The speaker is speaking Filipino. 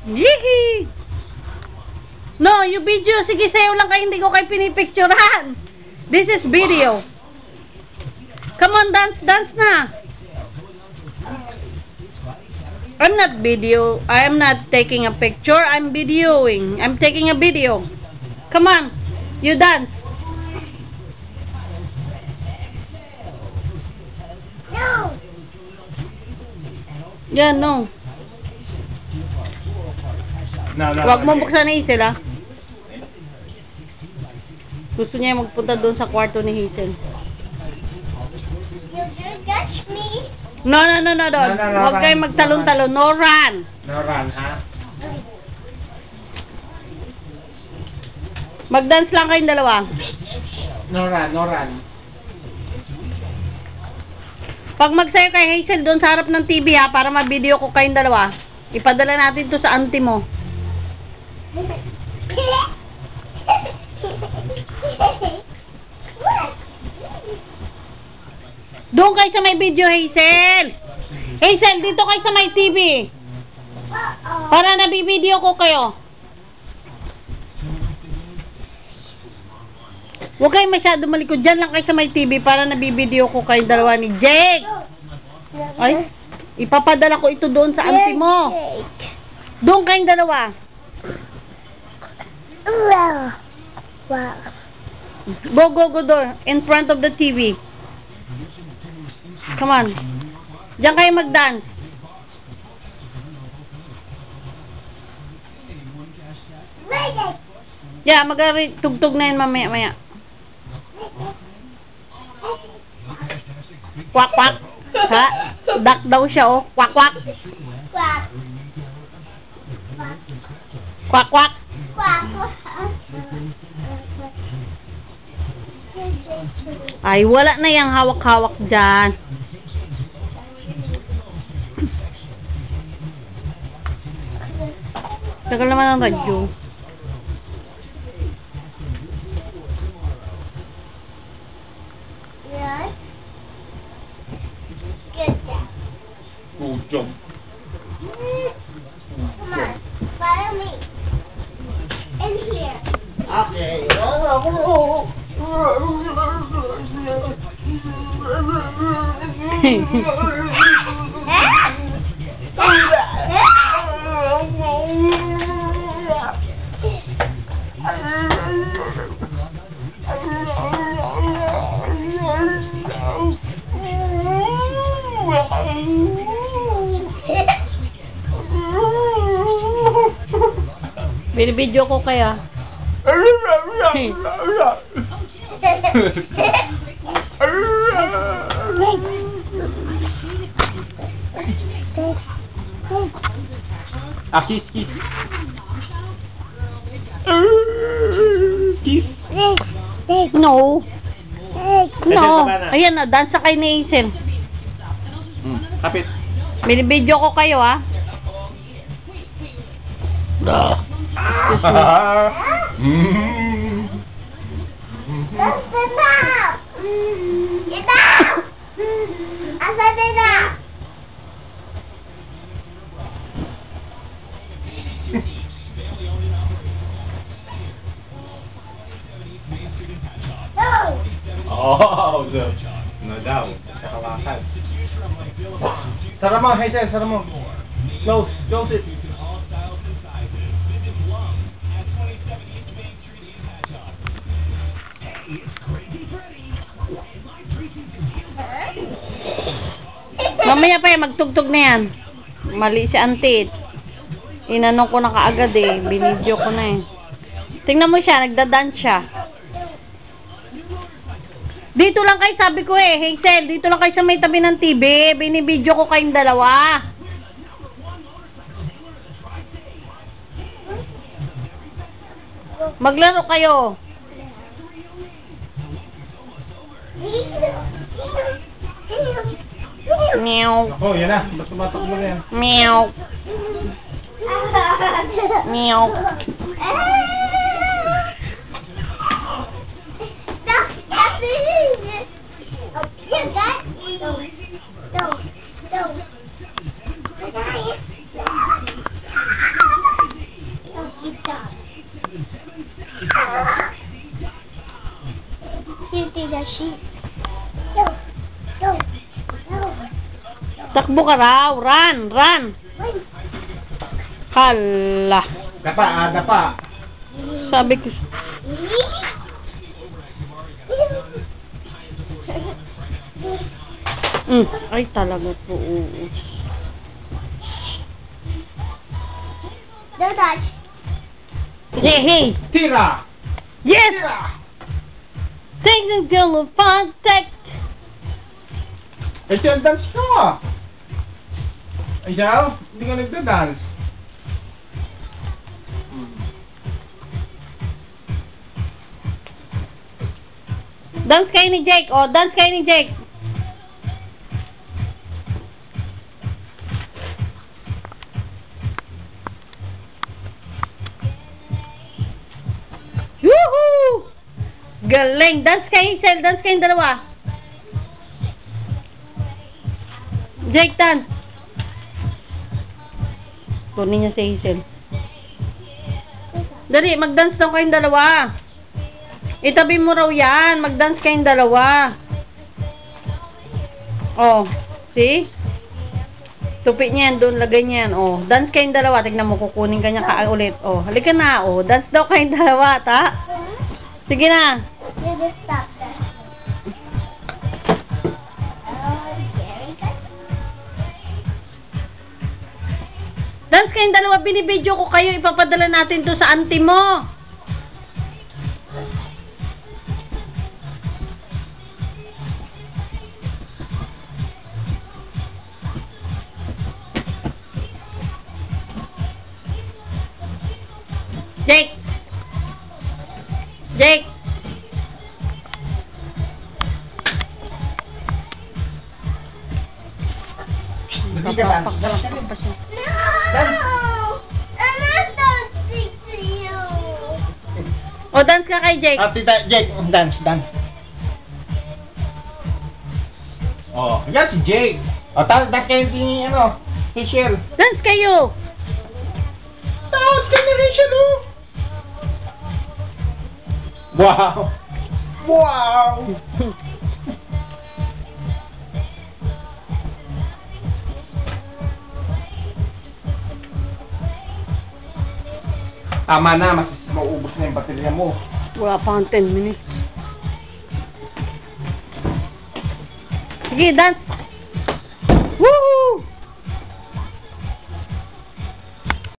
Yee! No, you video. Sige, sayo lang kayo. Hindi ko kayo pinipicturehan. This is video. Come on, dance, dance na. I'm not video. I am not taking a picture. I'm videoing. I'm taking a video. Come on. You dance. No. Yeah, no. Huwag mo buksan ni Hazel, ha? Gusto niya magpunta doon sa kwarto ni Hazel. You touch me. No. Huwag kayong magtalon-talon. No run. No run, ha? Mag-dance lang kayong dalawa. No run. Pag magsayo kay Hazel doon sa harap ng TV, ha, para ma-video ko kayong dalawa. Ipadala natin to sa auntie mo. Doon kayo sa may video, Hazel. Hazel, dito kayo sa may TV. Para nabibideo ko kayo. Huwag kayo masyado malikod. Diyan lang kayo sa may TV para nabibideo ko kayo dalawa ni Jake. Ay, ipapadala ko ito doon sa auntie mo. Doon kayong dalawa. Go door. In front of the TV. Come on. Diyan kayo mag-dance. Yeah, mag-tugtog na yun mamaya. Kwak. Ha? Duck daw siya, oh. Kwak. Kwak. Ay, wala na yung hawak-hawak dyan. Tagal naman ang radyo. Yes. Good job. Good job. Come on. Follow me. In here. Okay. Binibidyo ko kaya. Kiss. Kiss. No. Ayan na, dance kay ni Hazel. Kapit. Binibidyo ko kayo, ha. That's the map. Ito. Asan na? Oh, no doubt. Kakawakan. Sara mo, Hazel, sara mo. Close it. Mamaya pa yan, magtugtog na yan. Mali si auntie. Inanong ko na kaagad eh. Binidyo ko na eh. Tingnan mo siya, nagdadance siya. Dito lang kayo, sabi ko eh. Hazel, dito lang kayo sa may tabi ng TV. Binibidyo ko kayong dalawa. Maglaro kayo. Meow. Oh, yan na. Basta matakbo na yan. Meow. Meow. No. Go. Go. Go. Takbo ka raw. Run. Run. Wait. Hala. Dapa, dapa. Sabi ko. Ay, talaga po. Oo. Don't touch. Hey, hey. Tira! Yes! Tira! Take the girl of contact. Hazel, dance ka! Hazel, hindi ka nagda-dance. Dance kayo ni Jake. Oh, dance kayo ni Jake. Woohoo! Galing. Dance kayo, Hazel. Dance kayong dalawa. Jake, dance. Kunin niya si Hazel. Dali, mag-dance daw kayong dalawa. Itabi mo raw yan. Mag-dance kayong dalawa. Oh, see? Tupi niya yan doon. Lagay niya yan. Oh, dance kayong dalawa. Tignan mo, kukunin ka niya ulit. Oh, halika na. Oh, dance daw kayong dalawa, ta? Sige na. You just stop that. Very good. Dance kayong dalawa. Binibidyo ko kayo. Ipapadala natin to sa auntie mo. Jake! Jake! Hindi ka dance. Dance ka rin. No! I'm not dancing to you. O, dance ka kay Jake. Tita, Jake, dance, dance. Oh, yan si Jake. O, dance kayo ni, Hazel. Dance kayo! Dance kayo ni Hazel, oh. Wow! Wow! Tama na, mauubos na yung baterya mo. Wala pang 10 minutes. Sige, dance.